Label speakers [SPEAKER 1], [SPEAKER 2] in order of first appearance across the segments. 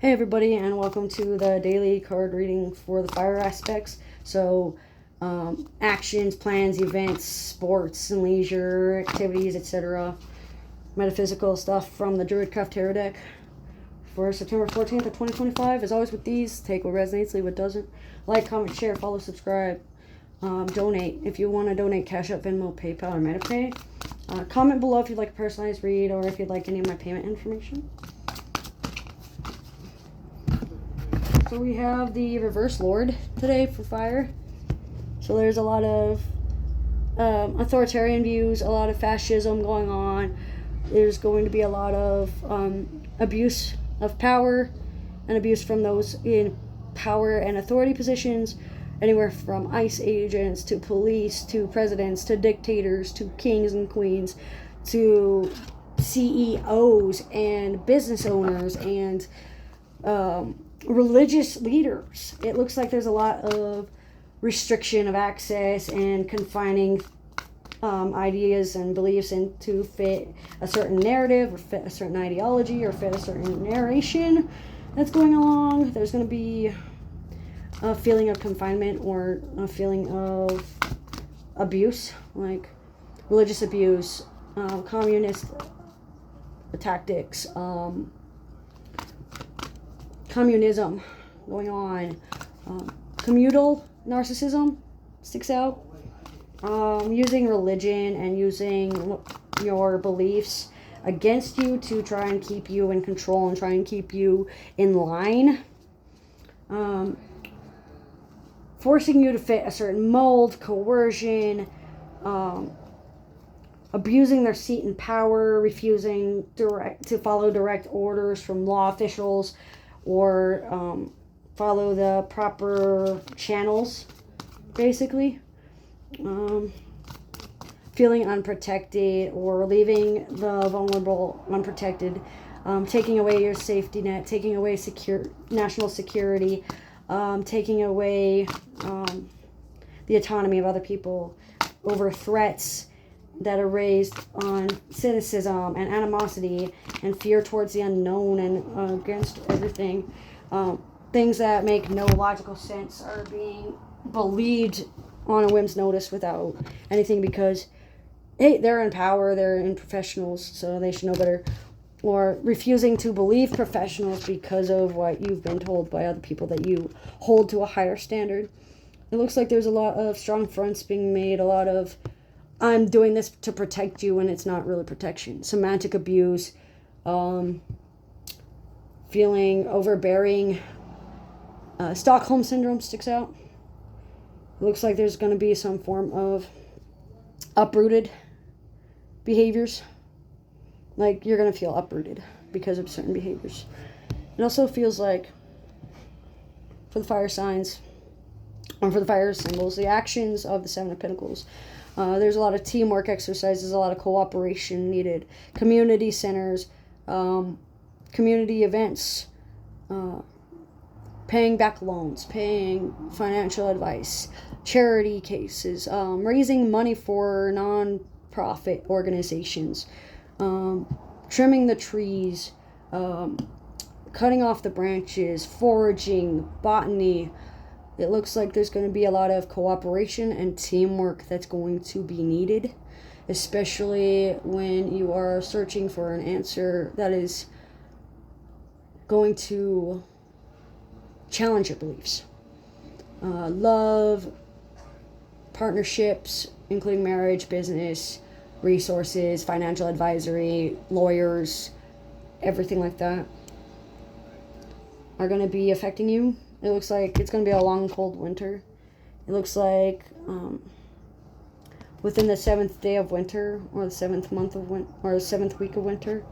[SPEAKER 1] Hey everybody, and welcome to the daily card reading for the fire aspects. So, actions, plans, events, sports and leisure, activities, etc. Metaphysical stuff from the Druidcraft Tarot deck for September 14th of 2025. As always with these, take what resonates, leave what doesn't. Like, comment, share, follow, subscribe. Donate. If you want to donate, Cash App, Venmo, PayPal, or MetaPay. Comment below if you'd like a personalized read or if you'd like any of my payment information. So we have the Reverse Lord today for fire. So there's a lot of authoritarian views, a lot of fascism going on. There's going to be a lot of abuse of power and abuse from those in power and authority positions, anywhere from ICE agents to police to presidents to dictators to kings and queens to CEOs and business owners and religious leaders. It looks like there's a lot of restriction of access and confining ideas and beliefs into fit a certain narrative or fit a certain ideology or fit a certain narration that's going along. There's going to be a feeling of confinement or a feeling of abuse, like religious abuse, communist tactics, communism going on, communal narcissism sticks out, using religion and using your beliefs against you to try and keep you in control and try and keep you in line, forcing you to fit a certain mold, coercion, abusing their seat in power, refusing to follow direct orders from law officials or follow the proper channels, basically. Feeling unprotected or leaving the vulnerable unprotected, taking away your safety net, taking away national security, taking away the autonomy of other people over threats that are raised on cynicism and animosity and fear towards the unknown and against everything. Things that make no logical sense are being believed on a whim's notice without anything because, hey, they're in power, they're in professionals, so they should know better. Or refusing to believe professionals because of what you've been told by other people that you hold to a higher standard. It looks like there's a lot of strong fronts being made, a lot of I'm doing this to protect you when it's not really protection. Semantic abuse, feeling overbearing. Stockholm Syndrome sticks out. It looks like there's going to be some form of uprooted behaviors. Like you're going to feel uprooted because of certain behaviors. It also feels like for the fire signs, or for the fire symbols, the actions of the Seven of Pentacles. There's a lot of teamwork exercises, a lot of cooperation needed. Community centers, community events, paying back loans, paying financial advice, charity cases, raising money for non-profit organizations, trimming the trees, cutting off the branches, foraging, botany. It looks like there's going to be a lot of cooperation and teamwork that's going to be needed, especially when you are searching for an answer that is going to challenge your beliefs. Love, partnerships, including marriage, business, resources, financial advisory, lawyers, everything like that are going to be affecting you. It looks like it's going to be a long, cold winter. It looks like within the 7th day of winter, or the 7th month of winter, or the 7th week of winter,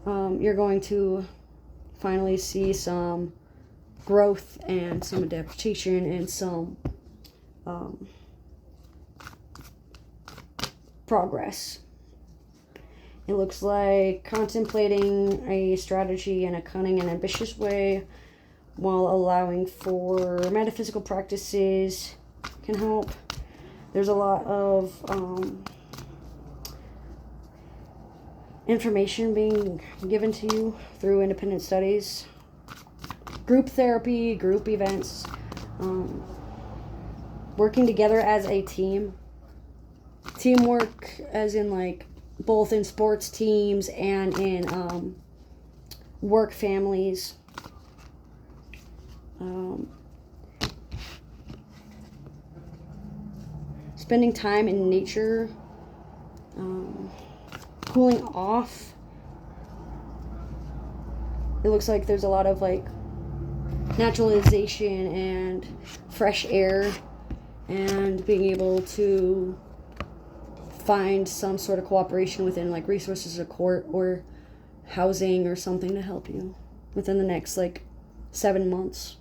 [SPEAKER 1] you're going to finally see some growth and some adaptation and some progress. It looks like contemplating a strategy in a cunning and ambitious way while allowing for metaphysical practices can help. There's a lot of information being given to you through independent studies group therapy, group events, working together as a team. Teamwork, as in like both in sports teams and in work families. Spending time in nature, cooling off. It looks like there's a lot of like naturalization and fresh air and being able to find some sort of cooperation within like resources or court or housing or something to help you within the next like 7 months.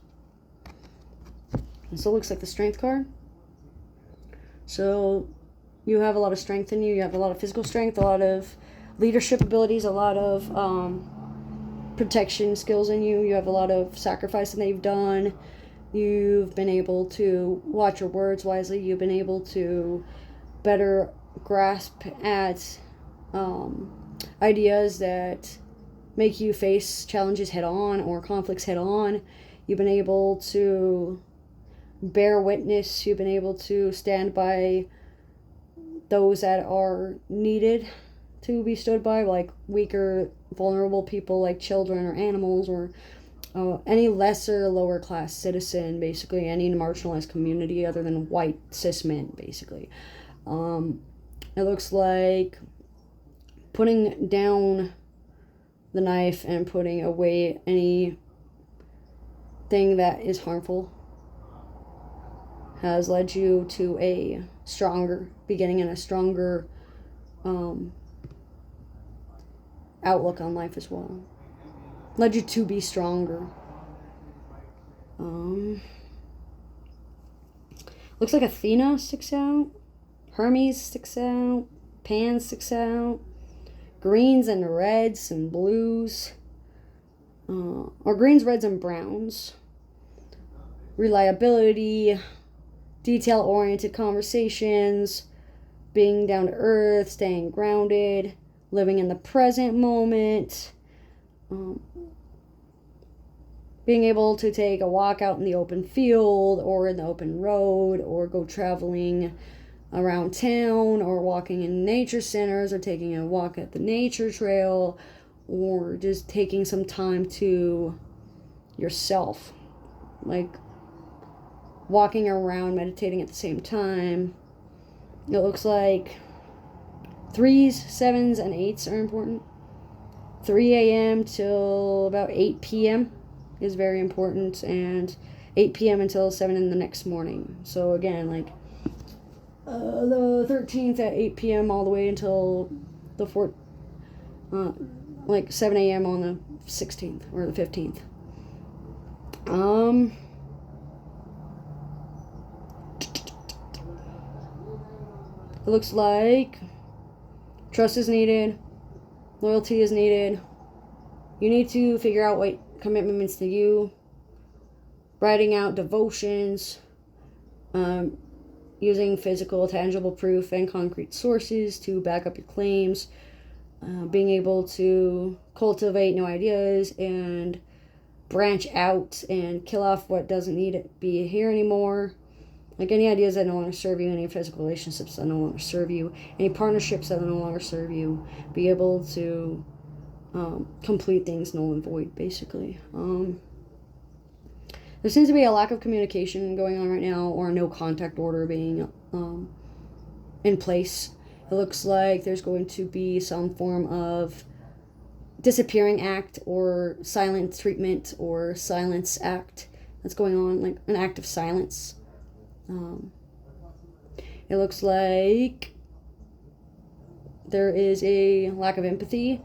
[SPEAKER 1] And so it looks like the strength card. So you have a lot of strength in you. You have a lot of physical strength, a lot of leadership abilities, a lot of protection skills in you. You have a lot of sacrificing that you've done. You've been able to watch your words wisely. You've been able to better grasp at ideas that make you face challenges head on or conflicts head on. You've been able to bear witness. You've been able to stand by those that are needed to be stood by, like weaker, vulnerable people like children or animals or any lesser, lower class citizen, basically any marginalized community other than white cis men, basically. It looks like putting down the knife and putting away anything that is harmful has led you to a stronger beginning and a stronger outlook on life as well. Led you to be stronger. Looks like Athena sticks out. Hermes sticks out. Pan sticks out. Greens and reds and blues. Or greens, reds, and browns. Reliability. Detail-oriented conversations. Being down to earth. Staying grounded. Living in the present moment. Being able to take a walk out in the open field or in the open road or go traveling around town or walking in nature centers or taking a walk at the nature trail or just taking some time to yourself, like walking around, meditating at the same time. It looks like 3s, 7s, and 8s are important. 3 a.m. till about 8 p.m. is very important, and 8 p.m. until 7 in the next morning. So again, like the 13th at 8 p.m. all the way until the 7 a.m. on the 16th or the 15th. It looks like trust is needed, loyalty is needed. You need to figure out what commitment means to you. Writing out devotions, using physical, tangible proof and concrete sources to back up your claims, being able to cultivate new ideas and branch out and kill off what doesn't need to be here anymore. Like any ideas that no longer serve you, any physical relationships that no longer serve you, any partnerships that no longer serve you. Be able to complete things null and void, basically. There seems to be a lack of communication going on right now, or a no contact order being in place. It looks like there's going to be some form of disappearing act or silent treatment or silence act that's going on, like an act of silence. It looks like there is a lack of empathy,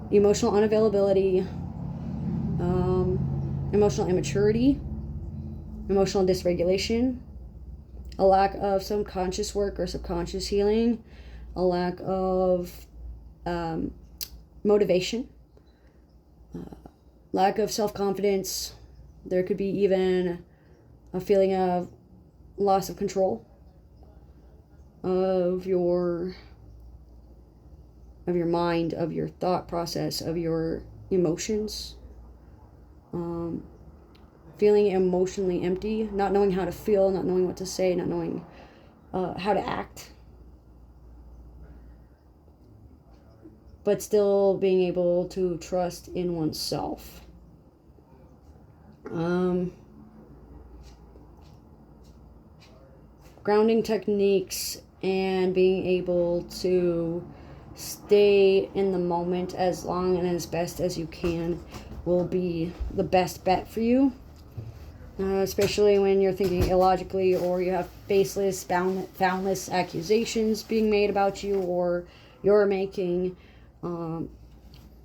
[SPEAKER 1] emotional unavailability, emotional immaturity, emotional dysregulation, a lack of some conscious work or subconscious healing, a lack of motivation, lack of self-confidence. There could be even a feeling of loss of control of your mind, of your thought process, of your emotions. feeling emotionally empty, not knowing how to feel, not knowing what to say, not knowing how to act, but still being able to trust in oneself. Grounding techniques and being able to stay in the moment as long and as best as you can will be the best bet for you. Especially when you're thinking illogically, or you have baseless, foundless accusations being made about you, or you're making,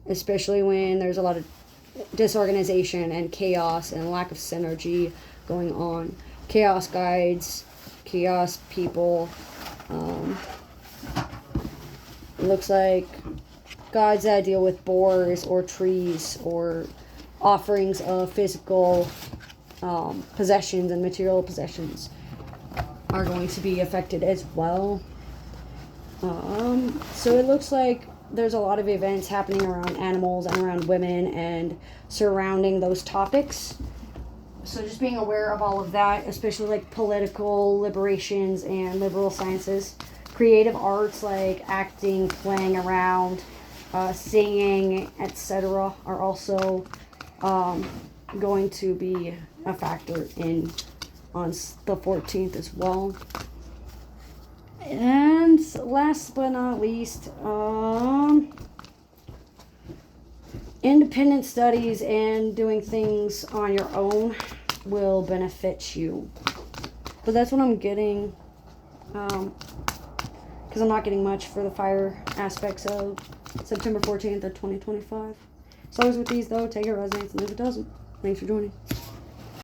[SPEAKER 1] especially when there's a lot of disorganization and chaos and lack of synergy going on. Chaos guides, chaos people. It looks like gods that deal with boars or trees or offerings of physical possessions and material possessions are going to be affected as well. So it looks like there's a lot of events happening around animals and around women and surrounding those topics. So just being aware of all of that, especially like political liberations and liberal sciences. Creative arts like acting, playing around, singing, etc. are also going to be a factor on the 14th as well. And last but not least, independent studies and doing things on your own will benefit you. But that's what I'm getting, because I'm not getting much for the fire aspects of September 14th of 2025. So as with these though, take it resonates, and if it doesn't, thanks for joining.